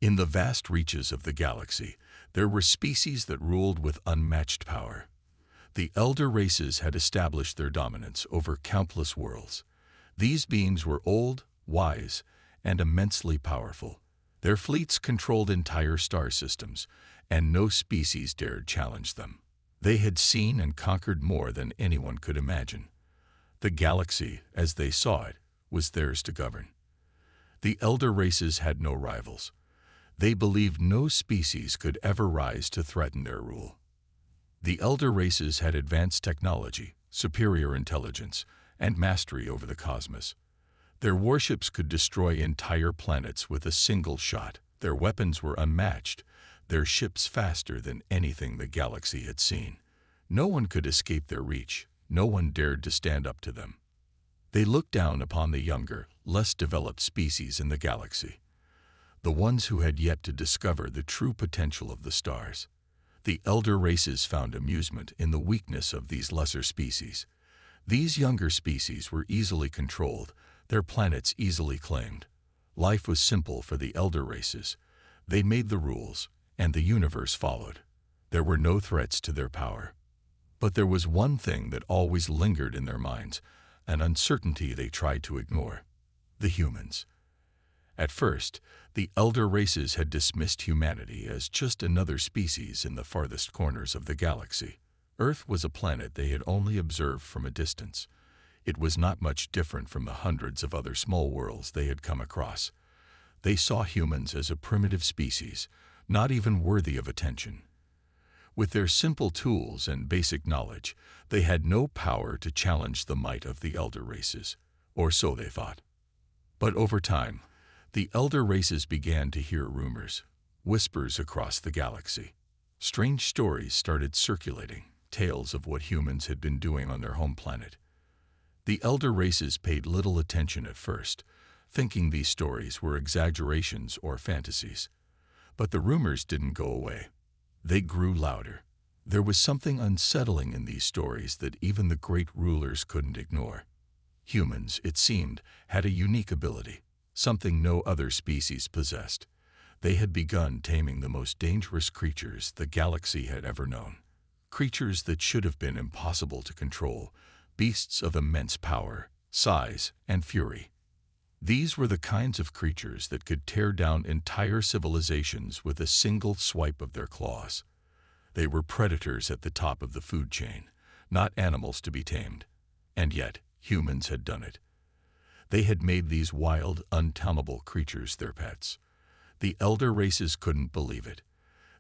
In the vast reaches of the galaxy, there were species that ruled with unmatched power. The elder races had established their dominance over countless worlds. These beings were old, wise, and immensely powerful. Their fleets controlled entire star systems, and no species dared challenge them. They had seen and conquered more than anyone could imagine. The galaxy, as they saw it, was theirs to govern. The elder races had no rivals. They believed no species could ever rise to threaten their rule. The elder races had advanced technology, superior intelligence, and mastery over the cosmos. Their warships could destroy entire planets with a single shot. Their weapons were unmatched, their ships faster than anything the galaxy had seen. No one could escape their reach. No one dared to stand up to them. They looked down upon the younger, less developed species in the galaxy, the ones who had yet to discover the true potential of the stars. The elder races found amusement in the weakness of these lesser species. These younger species were easily controlled, their planets easily claimed. Life was simple for the elder races. They made the rules, and the universe followed. There were no threats to their power. But there was one thing that always lingered in their minds, an uncertainty they tried to ignore: the humans. At first, the elder races had dismissed humanity as just another species in the farthest corners of the galaxy. Earth was a planet they had only observed from a distance. It was not much different from the hundreds of other small worlds they had come across. They saw humans as a primitive species, not even worthy of attention. With their simple tools and basic knowledge, they had no power to challenge the might of the elder races, or so they thought. But over time, the elder races began to hear rumors, whispers across the galaxy. Strange stories started circulating, tales of what humans had been doing on their home planet. The elder races paid little attention at first, thinking these stories were exaggerations or fantasies. But the rumors didn't go away. They grew louder. There was something unsettling in these stories that even the great rulers couldn't ignore. Humans, it seemed, had a unique ability, something no other species possessed. They had begun taming the most dangerous creatures the galaxy had ever known. Creatures that should have been impossible to control, beasts of immense power, size, and fury. These were the kinds of creatures that could tear down entire civilizations with a single swipe of their claws. They were predators at the top of the food chain, not animals to be tamed. And yet, humans had done it. They had made these wild, untamable creatures their pets. The elder races couldn't believe it.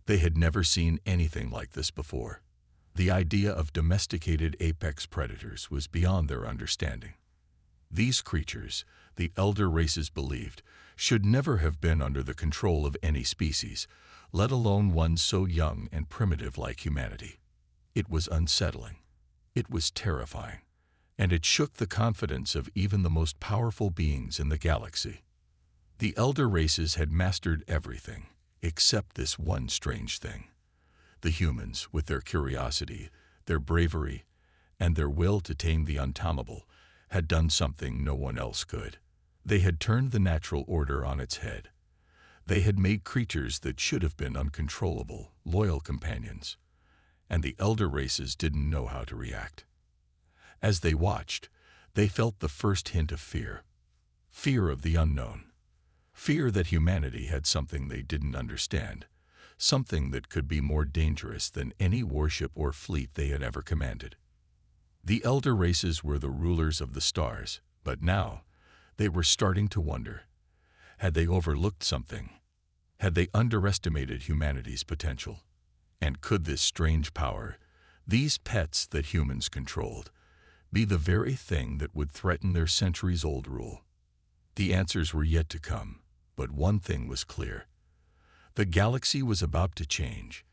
They had never seen anything like this before. The idea of domesticated apex predators was beyond their understanding. These creatures, the elder races believed, should never have been under the control of any species, let alone one so young and primitive like humanity. It was unsettling. It was terrifying. And it shook the confidence of even the most powerful beings in the galaxy. The elder races had mastered everything, except this one strange thing. The humans, with their curiosity, their bravery, and their will to tame the untamable, had done something no one else could. They had turned the natural order on its head. They had made creatures that should have been uncontrollable, loyal companions. And the elder races didn't know how to react. As they watched, they felt the first hint of fear. Fear of the unknown. Fear that humanity had something they didn't understand, something that could be more dangerous than any warship or fleet they had ever commanded. The elder races were the rulers of the stars, but now they were starting to wonder. Had they overlooked something? Had they underestimated humanity's potential? And could this strange power, these pets that humans controlled, be the very thing that would threaten their centuries-old rule? The answers were yet to come, but one thing was clear. The galaxy was about to change,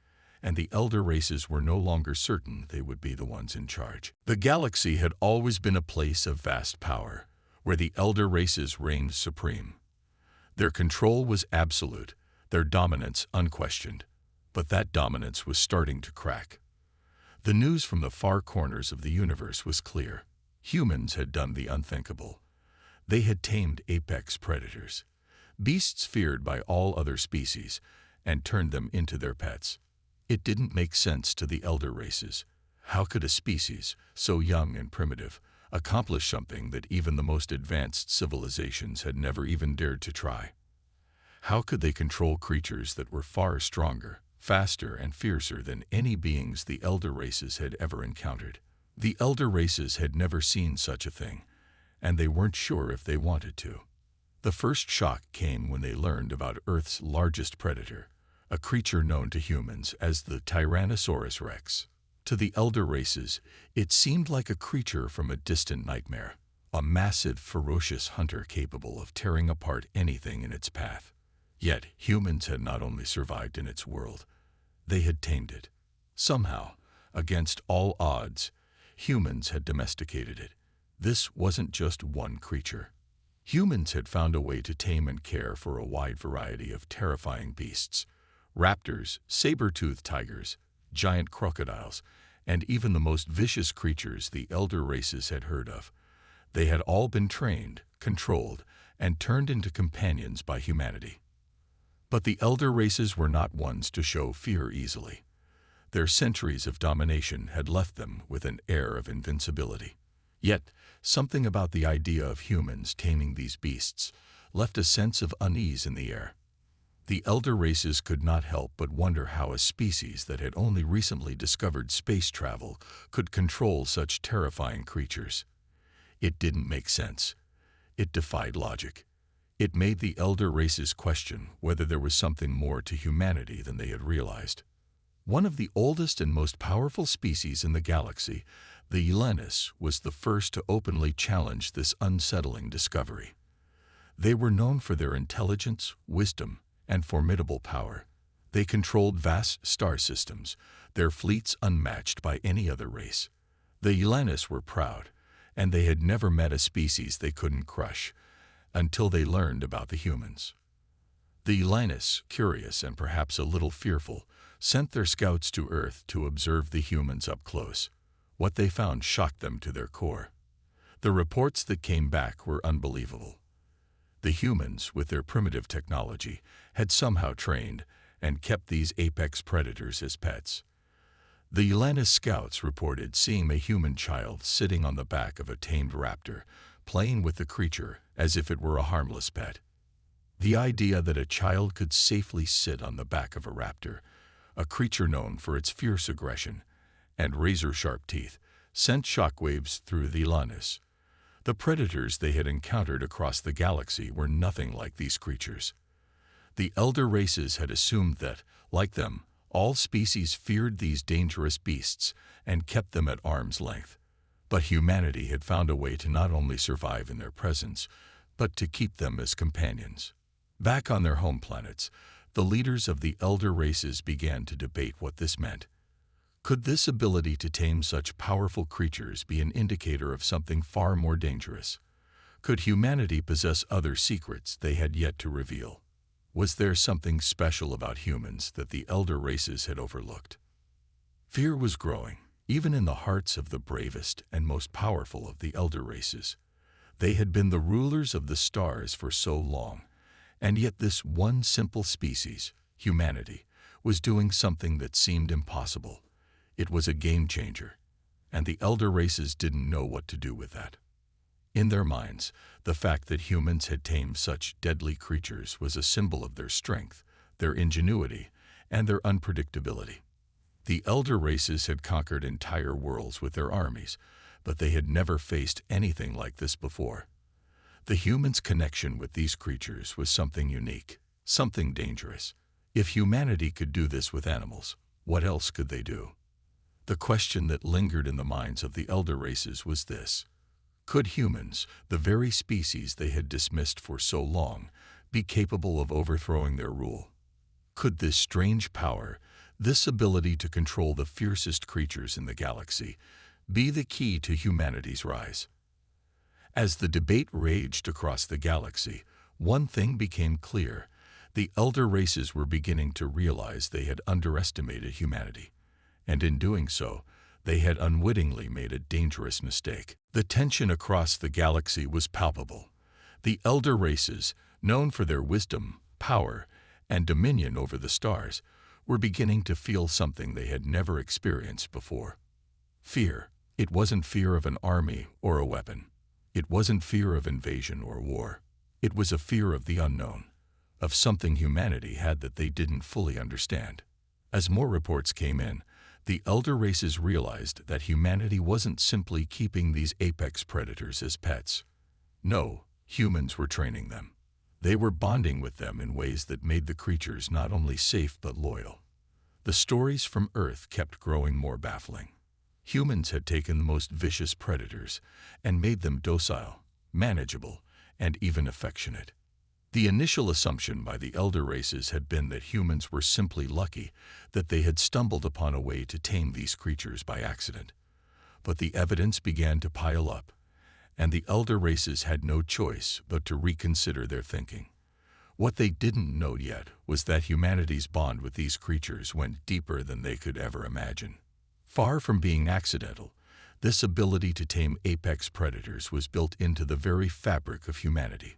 and the elder races were no longer certain they would be the ones in charge. The galaxy had always been a place of vast power, where the elder races reigned supreme. Their control was absolute, their dominance unquestioned. But that dominance was starting to crack. The news from the far corners of the universe was clear. Humans had done the unthinkable. They had tamed apex predators. beasts feared by all other species, and turned them into their pets. It didn't make sense to the elder races. How could a species, so young and primitive, accomplish something that even the most advanced civilizations had never even dared to try? How could they control creatures that were far stronger, faster, and fiercer than any beings the elder races had ever encountered? The elder races had never seen such a thing, and they weren't sure if they wanted to. The first shock came when they learned about Earth's largest predator, a creature known to humans as the Tyrannosaurus Rex. To the elder races, it seemed like a creature from a distant nightmare, a massive, ferocious hunter capable of tearing apart anything in its path. Yet humans had not only survived in its world, they had tamed it. Somehow, against all odds, humans had domesticated it. This wasn't just one creature. Humans had found a way to tame and care for a wide variety of terrifying beasts: raptors, saber-toothed tigers, giant crocodiles, and even the most vicious creatures the elder races had heard of. They had all been trained, controlled, and turned into companions by humanity. But the elder races were not ones to show fear easily. Their centuries of domination had left them with an air of invincibility. Yet, something about the idea of humans taming these beasts left a sense of unease in the air. The elder races could not help but wonder how a species that had only recently discovered space travel could control such terrifying creatures. It didn't make sense. It defied logic. It made the elder races question whether there was something more to humanity than they had realized. One of the oldest and most powerful species in the galaxy, the Uranus, was the first to openly challenge this unsettling discovery. They were known for their intelligence, wisdom, and formidable power. They controlled vast star systems, their fleets unmatched by any other race. The Uranus were proud, and they had never met a species they couldn't crush, until they learned about the humans. The Uranus, curious and perhaps a little fearful, sent their scouts to Earth to observe the humans up close. What they found shocked them to their core. The reports that came back were unbelievable. The humans, with their primitive technology, had somehow trained and kept these apex predators as pets. The Uranus scouts reported seeing a human child sitting on the back of a tamed raptor, playing with the creature as if it were a harmless pet. The idea that a child could safely sit on the back of a raptor, a creature known for its fierce aggression and razor-sharp teeth, sent shockwaves through the Uranus. The predators they had encountered across the galaxy were nothing like these creatures. The elder races had assumed that, like them, all species feared these dangerous beasts and kept them at arm's length. But humanity had found a way to not only survive in their presence, but to keep them as companions. Back on their home planets, the leaders of the elder races began to debate what this meant. Could this ability to tame such powerful creatures be an indicator of something far more dangerous? Could humanity possess other secrets they had yet to reveal? Was there something special about humans that the elder races had overlooked? Fear was growing, even in the hearts of the bravest and most powerful of the elder races. They had been the rulers of the stars for so long, and yet this one simple species, humanity, was doing something that seemed impossible. It was a game changer, and the elder races didn't know what to do with that. In their minds, the fact that humans had tamed such deadly creatures was a symbol of their strength, their ingenuity, and their unpredictability. The elder races had conquered entire worlds with their armies, but they had never faced anything like this before. The humans' connection with these creatures was something unique, something dangerous. If humanity could do this with animals, what else could they do? The question that lingered in the minds of the elder races was this: could humans, the very species they had dismissed for so long, be capable of overthrowing their rule? Could this strange power, this ability to control the fiercest creatures in the galaxy, be the key to humanity's rise? As the debate raged across the galaxy, one thing became clear: the elder races were beginning to realize they had underestimated humanity. And in doing so, they had unwittingly made a dangerous mistake. The tension across the galaxy was palpable. The elder races, known for their wisdom, power, and dominion over the stars, were beginning to feel something they had never experienced before. Fear. It wasn't fear of an army or a weapon. It wasn't fear of invasion or war. It was a fear of the unknown, of something humanity had that they didn't fully understand. As more reports came in, the elder races realized that humanity wasn't simply keeping these apex predators as pets. No, humans were training them. They were bonding with them in ways that made the creatures not only safe but loyal. The stories from Earth kept growing more baffling. Humans had taken the most vicious predators and made them docile, manageable, and even affectionate. The initial assumption by the elder races had been that humans were simply lucky, that they had stumbled upon a way to tame these creatures by accident. But the evidence began to pile up, and the elder races had no choice but to reconsider their thinking. What they didn't know yet was that humanity's bond with these creatures went deeper than they could ever imagine. Far from being accidental, this ability to tame apex predators was built into the very fabric of humanity.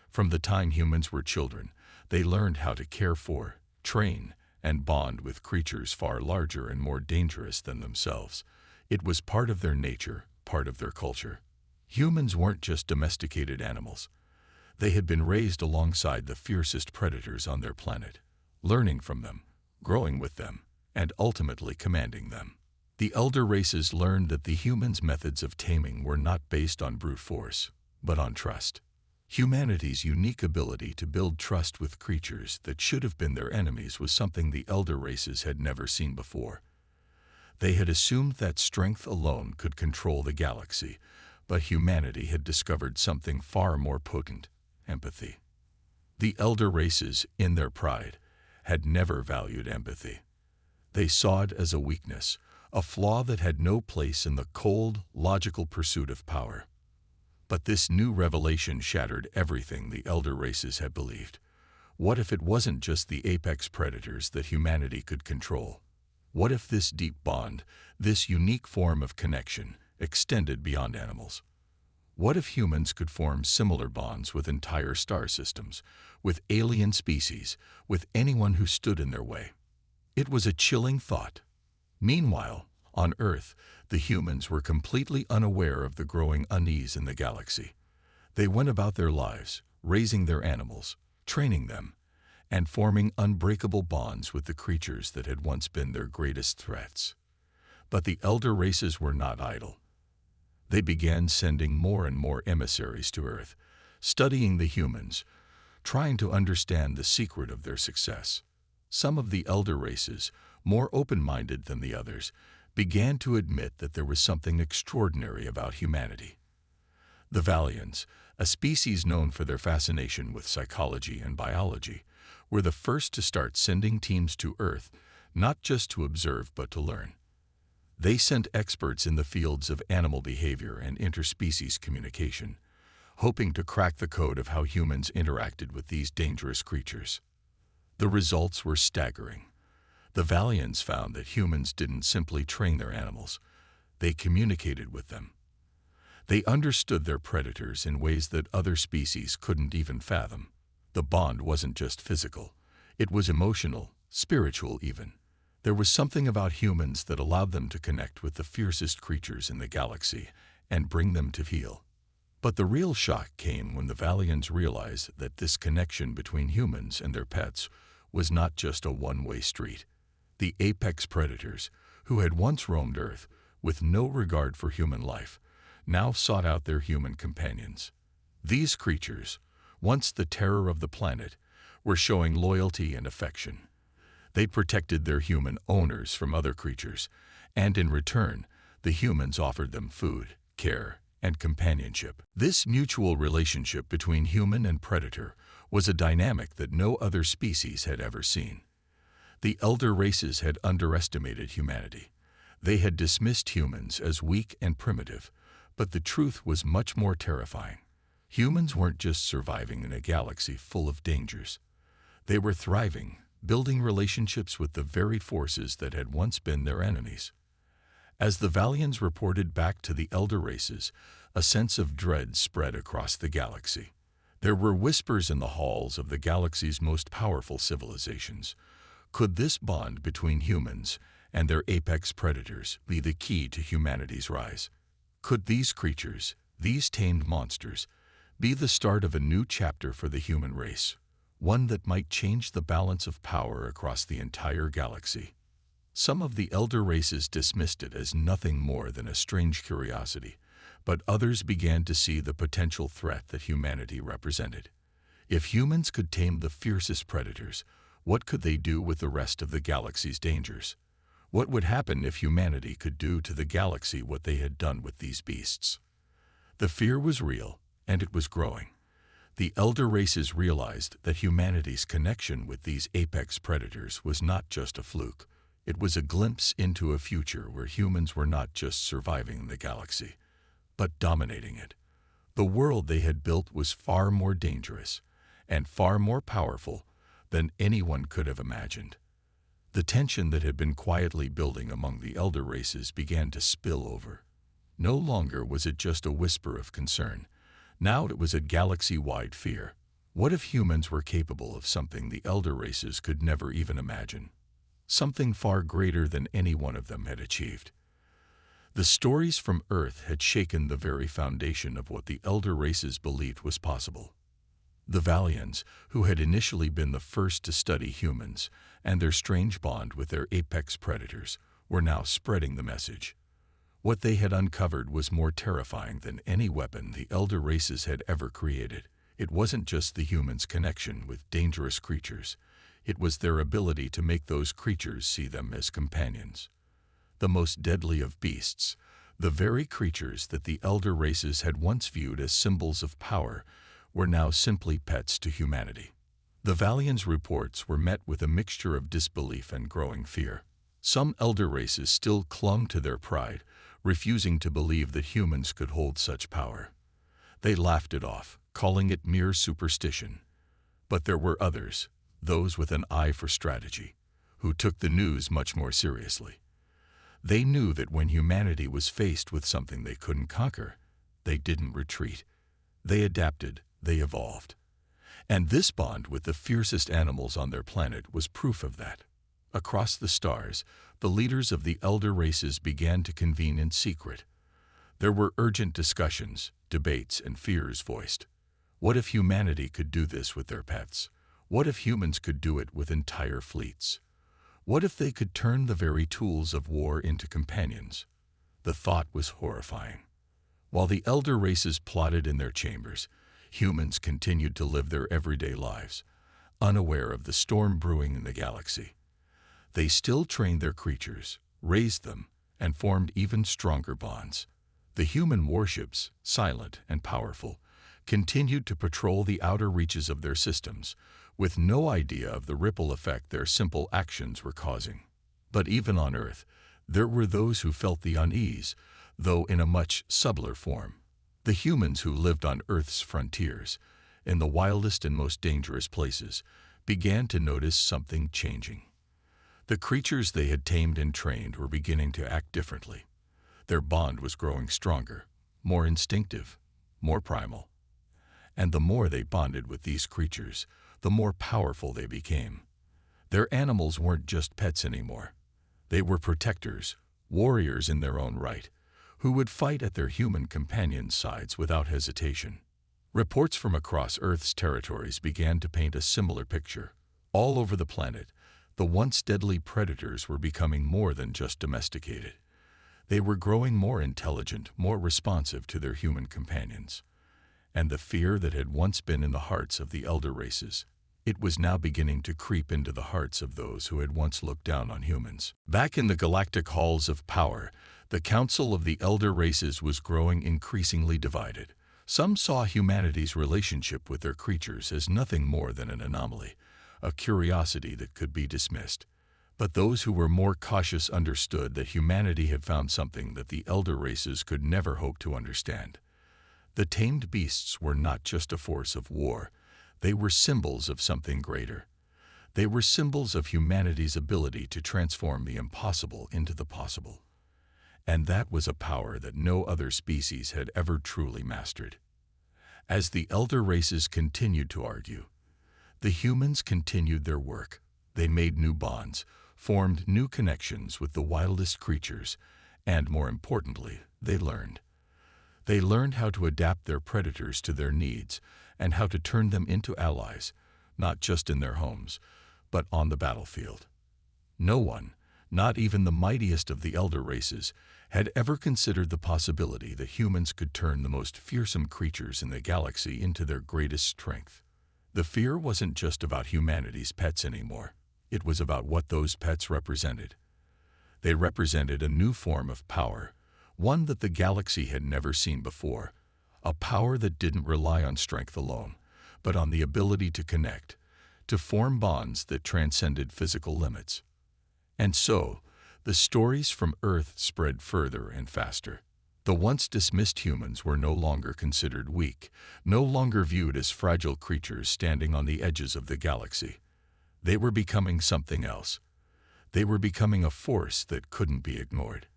From the time humans were children, they learned how to care for, train, and bond with creatures far larger and more dangerous than themselves. It was part of their nature, part of their culture. Humans weren't just domesticated animals. They had been raised alongside the fiercest predators on their planet, learning from them, growing with them, and ultimately commanding them. The elder races learned that the humans' methods of taming were not based on brute force, but on trust. Humanity's unique ability to build trust with creatures that should have been their enemies was something the elder races had never seen before. They had assumed that strength alone could control the galaxy, but humanity had discovered something far more potent: empathy. The elder races, in their pride, had never valued empathy. They saw it as a weakness, a flaw that had no place in the cold, logical pursuit of power. But this new revelation shattered everything the elder races had believed. What if it wasn't just the apex predators that humanity could control? What if this deep bond, this unique form of connection, extended beyond animals? What if humans could form similar bonds with entire star systems, with alien species, with anyone who stood in their way? It was a chilling thought. Meanwhile, on Earth, the humans were completely unaware of the growing unease in the galaxy. They went about their lives, raising their animals, training them, and forming unbreakable bonds with the creatures that had once been their greatest threats. But the elder races were not idle. They began sending more and more emissaries to Earth, studying the humans, trying to understand the secret of their success. Some of the elder races, more open-minded than the others, began to admit that there was something extraordinary about humanity. The Valians, a species known for their fascination with psychology and biology, were the first to start sending teams to Earth, not just to observe but to learn. They sent experts in the fields of animal behavior and interspecies communication, hoping to crack the code of how humans interacted with these dangerous creatures. The results were staggering. The Valians found that humans didn't simply train their animals, they communicated with them. They understood their predators in ways that other species couldn't even fathom. The bond wasn't just physical, it was emotional, spiritual even. There was something about humans that allowed them to connect with the fiercest creatures in the galaxy and bring them to heal. But the real shock came when the Valians realized that this connection between humans and their pets was not just a one-way street. The apex predators, who had once roamed Earth with no regard for human life, now sought out their human companions. These creatures, once the terror of the planet, were showing loyalty and affection. They protected their human owners from other creatures, and in return, the humans offered them food, care, and companionship. This mutual relationship between human and predator was a dynamic that no other species had ever seen. The elder races had underestimated humanity. They had dismissed humans as weak and primitive, but the truth was much more terrifying. Humans weren't just surviving in a galaxy full of dangers. They were thriving, building relationships with the very forces that had once been their enemies. As the Valians reported back to the elder races, a sense of dread spread across the galaxy. There were whispers in the halls of the galaxy's most powerful civilizations. Could this bond between humans and their apex predators be the key to humanity's rise? Could these creatures, these tamed monsters, be the start of a new chapter for the human race, one that might change the balance of power across the entire galaxy? Some of the elder races dismissed it as nothing more than a strange curiosity, but others began to see the potential threat that humanity represented. If humans could tame the fiercest predators, what could they do with the rest of the galaxy's dangers? What would happen if humanity could do to the galaxy what they had done with these beasts? The fear was real, and it was growing. The elder races realized that humanity's connection with these apex predators was not just a fluke. It was a glimpse into a future where humans were not just surviving the galaxy, but dominating it. The world they had built was far more dangerous and far more powerful than anyone could have imagined. The tension that had been quietly building among the elder races began to spill over. No longer was it just a whisper of concern. Now it was a galaxy-wide fear. What if humans were capable of something the elder races could never even imagine? Something far greater than any one of them had achieved. The stories from Earth had shaken the very foundation of what the elder races believed was possible. The Valians, who had initially been the first to study humans and their strange bond with their apex predators, were now spreading the message. What they had uncovered was more terrifying than any weapon the elder races had ever created. It wasn't just the humans' connection with dangerous creatures. It was their ability to make those creatures see them as companions. The most deadly of beasts, the very creatures that the elder races had once viewed as symbols of power, were now simply pets to humanity. The Valians' reports were met with a mixture of disbelief and growing fear. Some elder races still clung to their pride, refusing to believe that humans could hold such power. They laughed it off, calling it mere superstition. But there were others, those with an eye for strategy, who took the news much more seriously. They knew that when humanity was faced with something they couldn't conquer, they didn't retreat. They adapted, they evolved. And this bond with the fiercest animals on their planet was proof of that. Across the stars, the leaders of the elder races began to convene in secret. There were urgent discussions, debates, and fears voiced. What if humanity could do this with their pets? What if humans could do it with entire fleets? What if they could turn the very tools of war into companions? The thought was horrifying. While the elder races plotted in their chambers, humans continued to live their everyday lives, unaware of the storm brewing in the galaxy. They still trained their creatures, raised them, and formed even stronger bonds. The human warships, silent and powerful, continued to patrol the outer reaches of their systems, with no idea of the ripple effect their simple actions were causing. But even on Earth, there were those who felt the unease, though in a much subtler form. The humans who lived on Earth's frontiers, in the wildest and most dangerous places, began to notice something changing. The creatures they had tamed and trained were beginning to act differently. Their bond was growing stronger, more instinctive, more primal. And the more they bonded with these creatures, the more powerful they became. Their animals weren't just pets anymore. They were protectors, warriors in their own right, who would fight at their human companions' sides without hesitation. Reports from across Earth's territories began to paint a similar picture. All over the planet, the once deadly predators were becoming more than just domesticated. They were growing more intelligent, more responsive to their human companions. And the fear that had once been in the hearts of the elder races, it was now beginning to creep into the hearts of those who had once looked down on humans. Back in the galactic halls of power, the Council of the Elder Races was growing increasingly divided. Some saw humanity's relationship with their creatures as nothing more than an anomaly, a curiosity that could be dismissed. But those who were more cautious understood that humanity had found something that the elder races could never hope to understand. The tamed beasts were not just a force of war. They were symbols of something greater. They were symbols of humanity's ability to transform the impossible into the possible. And that was a power that no other species had ever truly mastered. As the elder races continued to argue, the humans continued their work. They made new bonds, formed new connections with the wildest creatures, and more importantly, they learned. They learned how to adapt their predators to their needs and how to turn them into allies, not just in their homes, but on the battlefield. No one, not even the mightiest of the elder races, had ever considered the possibility that humans could turn the most fearsome creatures in the galaxy into their greatest strength. The fear wasn't just about humanity's pets anymore. It was about what those pets represented. They represented a new form of power, one that the galaxy had never seen before, a power that didn't rely on strength alone, but on the ability to connect, to form bonds that transcended physical limits. And so, the stories from Earth spread further and faster. The once dismissed humans were no longer considered weak, no longer viewed as fragile creatures standing on the edges of the galaxy. They were becoming something else. They were becoming a force that couldn't be ignored.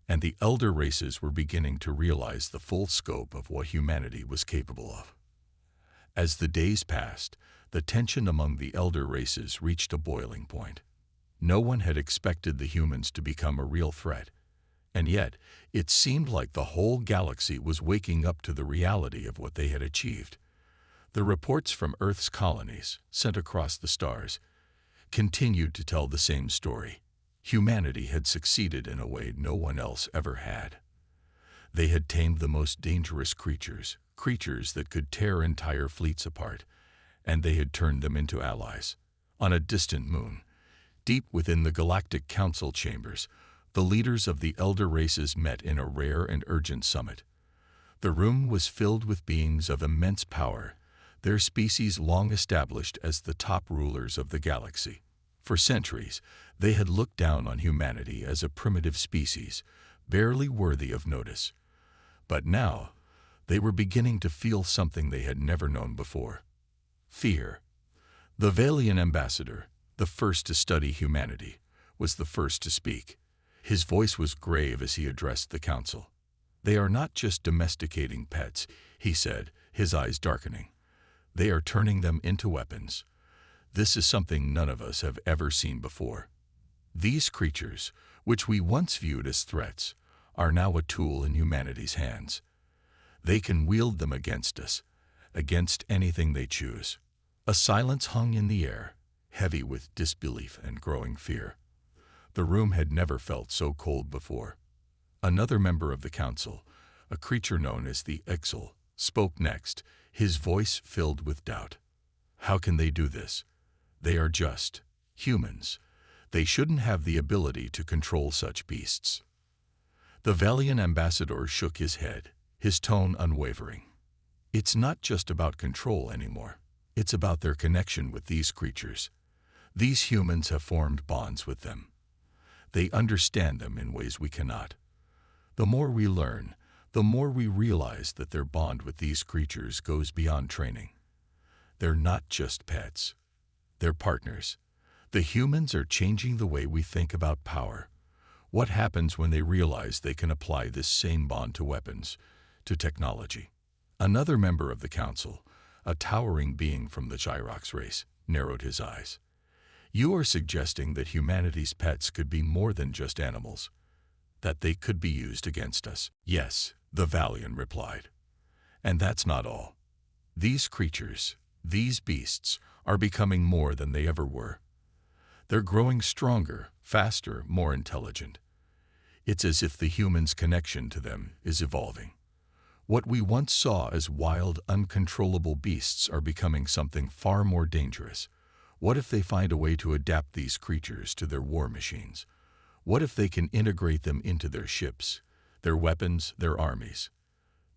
And the elder races were beginning to realize the full scope of what humanity was capable of. As the days passed, the tension among the elder races reached a boiling point. No one had expected the humans to become a real threat, and yet it seemed like the whole galaxy was waking up to the reality of what they had achieved. The reports from Earth's colonies, sent across the stars, continued to tell the same story. Humanity had succeeded in a way no one else ever had. They had tamed the most dangerous creatures, creatures that could tear entire fleets apart, and they had turned them into allies. On a distant moon, deep within the Galactic Council chambers, the leaders of the elder races met in a rare and urgent summit. The room was filled with beings of immense power, their species long established as the top rulers of the galaxy. For centuries, they had looked down on humanity as a primitive species, barely worthy of notice. But now, they were beginning to feel something they had never known before: fear. The Valian ambassador, the first to study humanity, was the first to speak. His voice was grave as he addressed the council. "They are not just domesticating pets," he said, his eyes darkening. "They are turning them into weapons. This is something none of us have ever seen before. These creatures, which we once viewed as threats, are now a tool in humanity's hands. They can wield them against us, against anything they choose." A silence hung in the air, heavy with disbelief and growing fear. The room had never felt so cold before. Another member of the council, a creature known as the Ixal, spoke next, his voice filled with doubt. "How can they do this? They are just humans. They shouldn't have the ability to control such beasts." The Valian ambassador shook his head, his tone unwavering. "It's not just about control anymore. It's about their connection with these creatures. These humans have formed bonds with them. They understand them in ways we cannot. The more we learn, the more we realize that their bond with these creatures goes beyond training. They're not just pets. They're partners. The humans are changing the way we think about power. What happens when they realize they can apply this same bond to weapons, to technology?" Another member of the council, a towering being from the Gyrox race, narrowed his eyes. "You are suggesting that humanity's pets could be more than just animals, that they could be used against us?" "Yes," the Valian replied. "And that's not all. These creatures, these beasts, are becoming more than they ever were. They're growing stronger, faster, more intelligent. It's as if the human's connection to them is evolving. What we once saw as wild, uncontrollable beasts are becoming something far more dangerous. What if they find a way to adapt these creatures to their war machines? What if they can integrate them into their ships, their weapons, their armies?"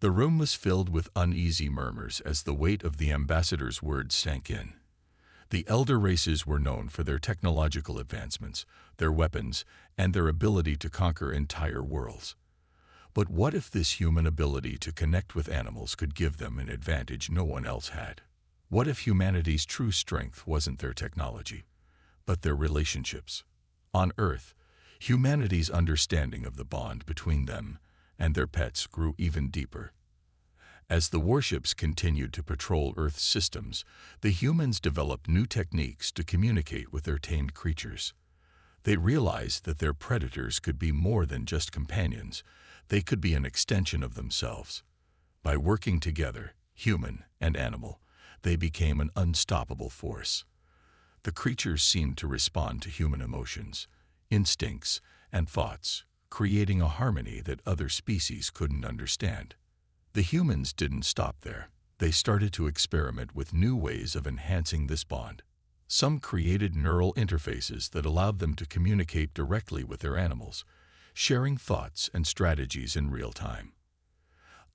The room was filled with uneasy murmurs as the weight of the ambassador's words sank in. The elder races were known for their technological advancements, their weapons, and their ability to conquer entire worlds. But what if this human ability to connect with animals could give them an advantage no one else had? What if humanity's true strength wasn't their technology, but their relationships? On Earth, humanity's understanding of the bond between them and their pets grew even deeper. As the warships continued to patrol Earth's systems, the humans developed new techniques to communicate with their tamed creatures. They realized that their predators could be more than just companions. They could be an extension of themselves. By working together, human and animal, they became an unstoppable force. The creatures seemed to respond to human emotions, instincts, and thoughts, creating a harmony that other species couldn't understand. The humans didn't stop there. They started to experiment with new ways of enhancing this bond. Some created neural interfaces that allowed them to communicate directly with their animals, sharing thoughts and strategies in real time.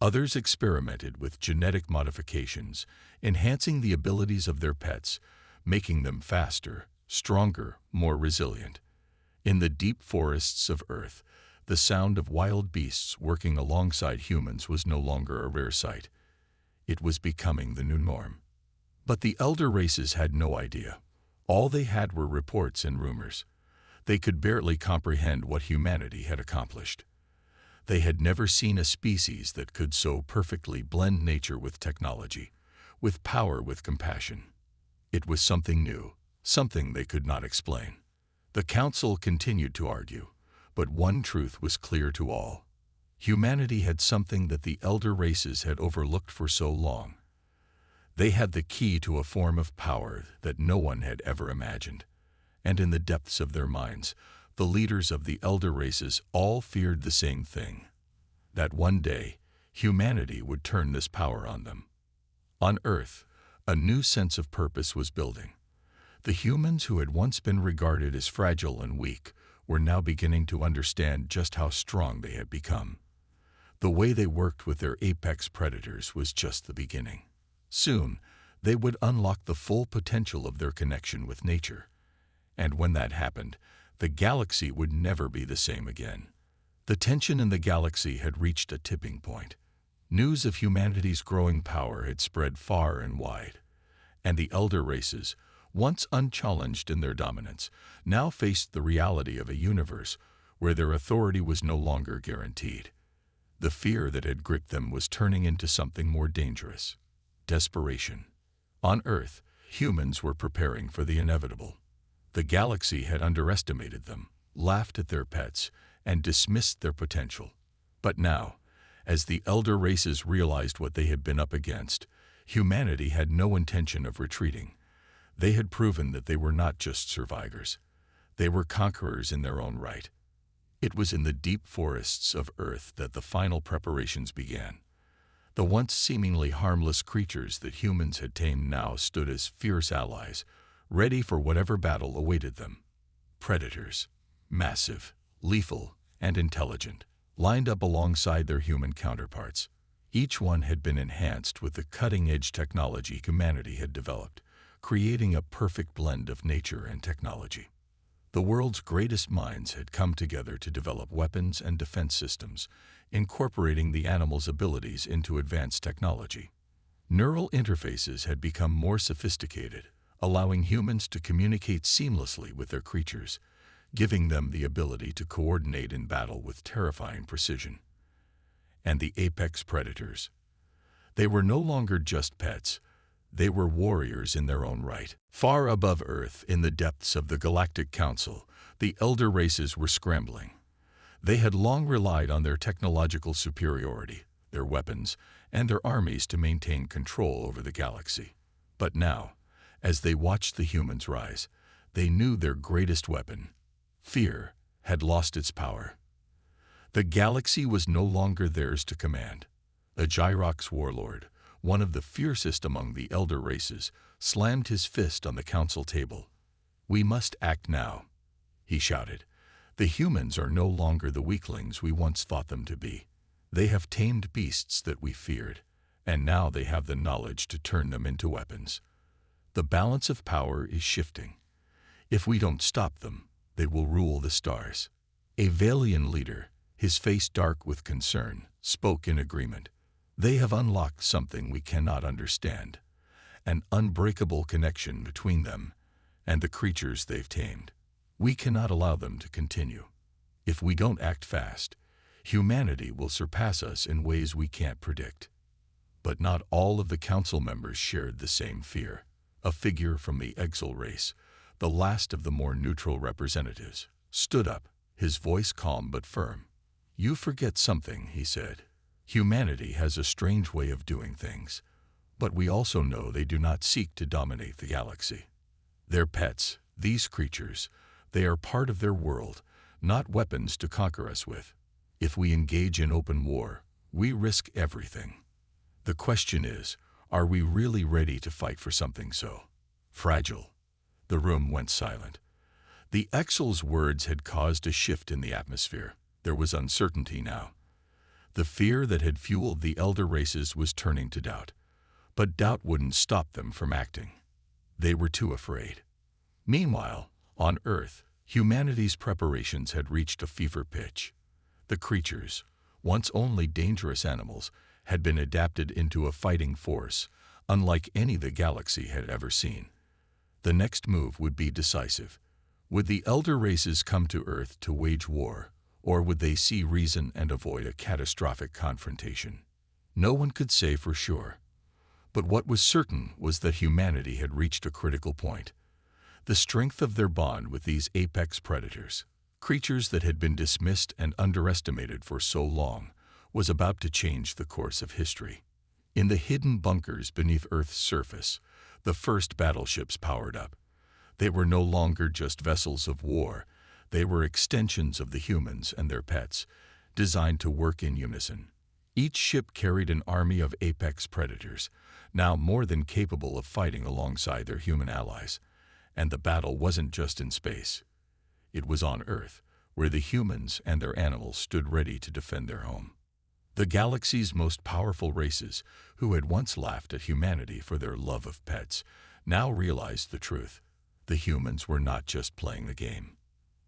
Others experimented with genetic modifications, enhancing the abilities of their pets, making them faster, stronger, more resilient. In the deep forests of Earth, the sound of wild beasts working alongside humans was no longer a rare sight. It was becoming the new norm. But the elder races had no idea. All they had were reports and rumors. They could barely comprehend what humanity had accomplished. They had never seen a species that could so perfectly blend nature with technology, with power with compassion. It was something new, something they could not explain. The council continued to argue, but one truth was clear to all. Humanity had something that the elder races had overlooked for so long. They had the key to a form of power that no one had ever imagined. And in the depths of their minds, the leaders of the elder races all feared the same thing: that one day, humanity would turn this power on them. On Earth, a new sense of purpose was building. The humans who had once been regarded as fragile and weak were now beginning to understand just how strong they had become. The way they worked with their apex predators was just the beginning. Soon, they would unlock the full potential of their connection with nature. And when that happened, the galaxy would never be the same again. The tension in the galaxy had reached a tipping point. News of humanity's growing power had spread far and wide, and the elder races, once unchallenged in their dominance, now faced the reality of a universe where their authority was no longer guaranteed. The fear that had gripped them was turning into something more dangerous: desperation. On Earth, humans were preparing for the inevitable. The galaxy had underestimated them, laughed at their pets, and dismissed their potential. But now, as the elder races realized what they had been up against, humanity had no intention of retreating. They had proven that they were not just survivors. They were conquerors in their own right. It was in the deep forests of Earth that the final preparations began. The once seemingly harmless creatures that humans had tamed now stood as fierce allies, ready for whatever battle awaited them. Predators, massive, lethal, and intelligent, lined up alongside their human counterparts. Each one had been enhanced with the cutting-edge technology humanity had developed, creating a perfect blend of nature and technology. The world's greatest minds had come together to develop weapons and defense systems, incorporating the animal's abilities into advanced technology. Neural interfaces had become more sophisticated, allowing humans to communicate seamlessly with their creatures, giving them the ability to coordinate in battle with terrifying precision. And the apex predators. They were no longer just pets. They were warriors in their own right. Far above Earth, in the depths of the Galactic Council, the elder races were scrambling. They had long relied on their technological superiority, their weapons, and their armies to maintain control over the galaxy. But now, as they watched the humans rise, they knew their greatest weapon, fear, had lost its power. The galaxy was no longer theirs to command. A Gyrox warlord, one of the fiercest among the elder races, slammed his fist on the council table. "We must act now," he shouted. "The humans are no longer the weaklings we once thought them to be. They have tamed beasts that we feared, and now they have the knowledge to turn them into weapons. The balance of power is shifting. If we don't stop them, they will rule the stars." A Valian leader, his face dark with concern, spoke in agreement. "They have unlocked something we cannot understand, an unbreakable connection between them and the creatures they've tamed. We cannot allow them to continue. If we don't act fast, humanity will surpass us in ways we can't predict." But not all of the council members shared the same fear. A figure from the Exil race, the last of the more neutral representatives, stood up, his voice calm but firm. "You forget something," he said. "Humanity has a strange way of doing things, but we also know they do not seek to dominate the galaxy. They're pets, these creatures. They are part of their world, not weapons to conquer us with. If we engage in open war, we risk everything. The question is, are we really ready to fight for something so fragile?" The room went silent. The Exil's words had caused a shift in the atmosphere. There was uncertainty now. The fear that had fueled the elder races was turning to doubt. But doubt wouldn't stop them from acting. They were too afraid. Meanwhile, on Earth, humanity's preparations had reached a fever pitch. The creatures, once only dangerous animals, had been adapted into a fighting force, unlike any the galaxy had ever seen. The next move would be decisive. Would the elder races come to Earth to wage war, or would they see reason and avoid a catastrophic confrontation? No one could say for sure. But what was certain was that humanity had reached a critical point. The strength of their bond with these apex predators, creatures that had been dismissed and underestimated for so long, was about to change the course of history. In the hidden bunkers beneath Earth's surface, the first battleships powered up. They were no longer just vessels of war. They were extensions of the humans and their pets, designed to work in unison. Each ship carried an army of apex predators, now more than capable of fighting alongside their human allies. And the battle wasn't just in space. It was on Earth, where the humans and their animals stood ready to defend their home. The galaxy's most powerful races, who had once laughed at humanity for their love of pets, now realized the truth. The humans were not just playing the game.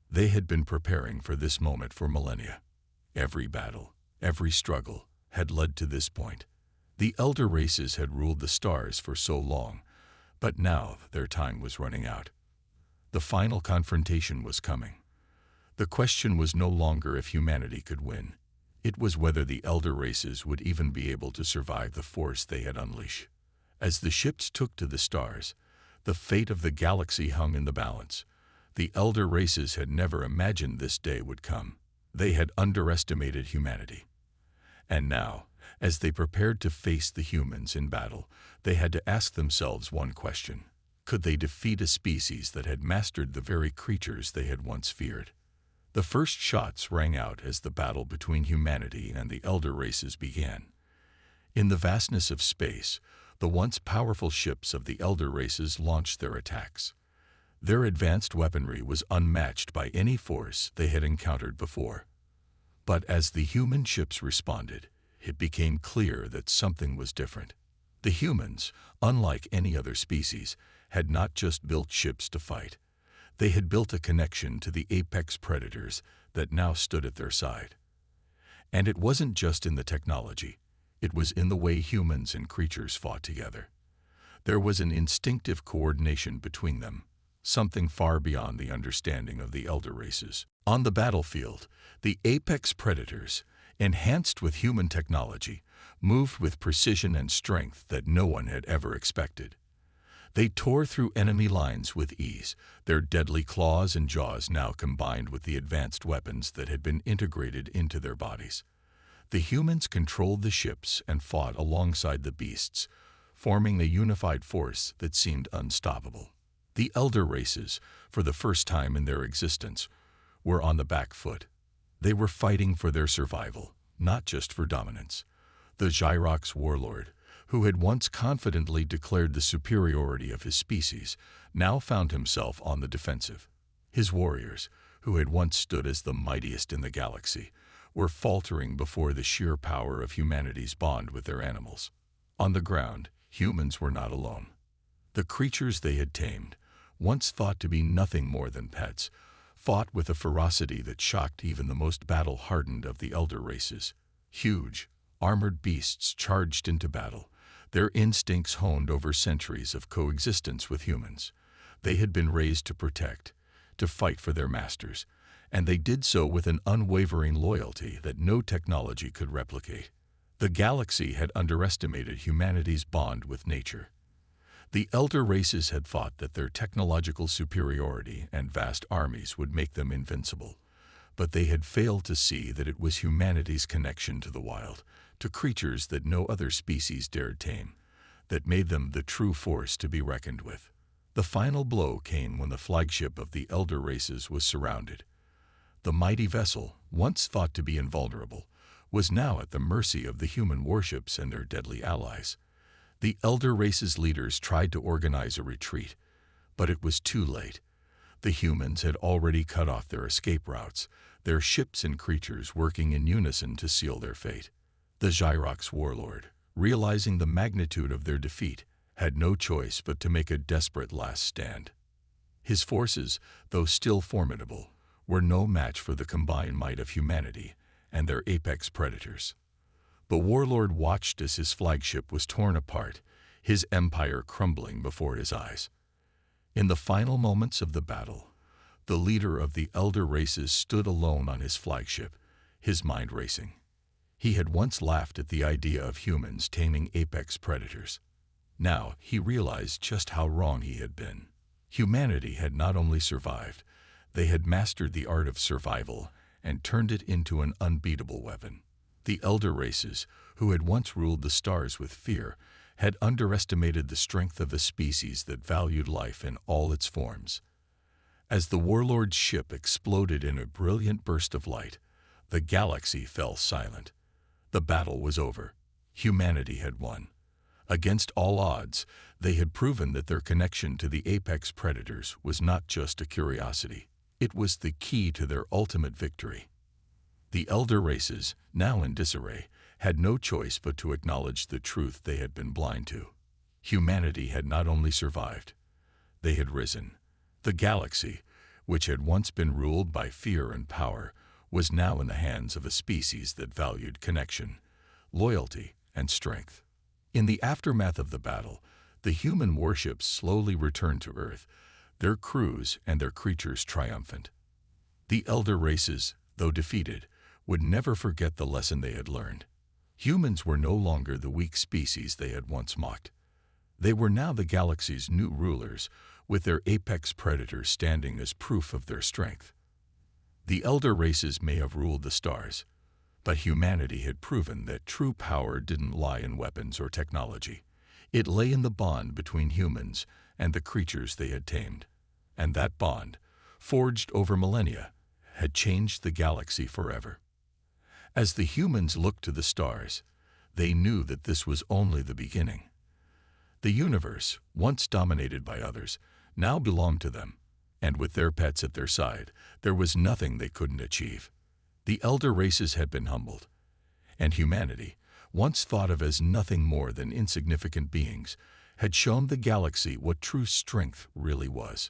They had been preparing for this moment for millennia. Every battle, every struggle, had led to this point. The elder races had ruled the stars for so long, but now their time was running out. The final confrontation was coming. The question was no longer if humanity could win. It was whether the elder races would even be able to survive the force they had unleashed. As the ships took to the stars, the fate of the galaxy hung in the balance. The elder races had never imagined this day would come. They had underestimated humanity. And now, as they prepared to face the humans in battle, they had to ask themselves one question. Could they defeat a species that had mastered the very creatures they had once feared? The first shots rang out as the battle between humanity and the elder races began. In the vastness of space, the once powerful ships of the elder races launched their attacks. Their advanced weaponry was unmatched by any force they had encountered before. But as the human ships responded, it became clear that something was different. The humans, unlike any other species, had not just built ships to fight. They had built a connection to the apex predators that now stood at their side. And it wasn't just in the technology. It was in the way humans and creatures fought together. There was an instinctive coordination between them, something far beyond the understanding of the elder races. On the battlefield, the apex predators, enhanced with human technology, moved with precision and strength that no one had ever expected. They tore through enemy lines with ease, their deadly claws and jaws now combined with the advanced weapons that had been integrated into their bodies. The humans controlled the ships and fought alongside the beasts, forming a unified force that seemed unstoppable. The elder races, for the first time in their existence, were on the back foot. They were fighting for their survival, not just for dominance. The Gyrox warlord, who had once confidently declared the superiority of his species, now found himself on the defensive. His warriors, who had once stood as the mightiest in the galaxy, were faltering before the sheer power of humanity's bond with their animals. On the ground, humans were not alone. The creatures they had tamed, once thought to be nothing more than pets, fought with a ferocity that shocked even the most battle-hardened of the elder races. Huge, armored beasts charged into battle, their instincts honed over centuries of coexistence with humans. They had been raised to protect, to fight for their masters, and they did so with an unwavering loyalty that no technology could replicate. The galaxy had underestimated humanity's bond with nature. The elder races had thought that their technological superiority and vast armies would make them invincible, but they had failed to see that it was humanity's connection to the wild, to creatures that no other species dared tame, that made them the true force to be reckoned with. The final blow came when the flagship of the elder races was surrounded. The mighty vessel, once thought to be invulnerable, was now at the mercy of the human warships and their deadly allies. The elder race's leaders tried to organize a retreat, but it was too late. The humans had already cut off their escape routes, their ships and creatures working in unison to seal their fate. The Xyrox warlord, realizing the magnitude of their defeat, had no choice but to make a desperate last stand. His forces, though still formidable, were no match for the combined might of humanity and their apex predators. The warlord watched as his flagship was torn apart, his empire crumbling before his eyes. In the final moments of the battle, the leader of the elder races stood alone on his flagship, his mind racing. He had once laughed at the idea of humans taming apex predators. Now he realized just how wrong he had been. Humanity had not only survived, they had mastered the art of survival and turned it into an unbeatable weapon. The elder races, who had once ruled the stars with fear, had underestimated the strength of a species that valued life in all its forms. As the warlord's ship exploded in a brilliant burst of light, the galaxy fell silent. The battle was over. Humanity had won. Against all odds, they had proven that their connection to the apex predators was not just a curiosity. It was the key to their ultimate victory. The elder races, now in disarray, had no choice but to acknowledge the truth they had been blind to. Humanity had not only survived, they had risen. The galaxy, which had once been ruled by fear and power, was now in the hands of a species that valued connection, loyalty, and strength. In the aftermath of the battle, the human warships slowly returned to Earth, their crews and their creatures triumphant. The elder races, though defeated, would never forget the lesson they had learned. Humans were no longer the weak species they had once mocked. They were now the galaxy's new rulers, with their apex predators standing as proof of their strength. The elder races may have ruled the stars, but humanity had proven that true power didn't lie in weapons or technology. It lay in the bond between humans and the creatures they had tamed. And that bond, forged over millennia, had changed the galaxy forever. As the humans looked to the stars, they knew that this was only the beginning. The universe, once dominated by others, now belonged to them, and with their pets at their side, there was nothing they couldn't achieve. The elder races had been humbled, and humanity, once thought of as nothing more than insignificant beings, had shown the galaxy what true strength really was.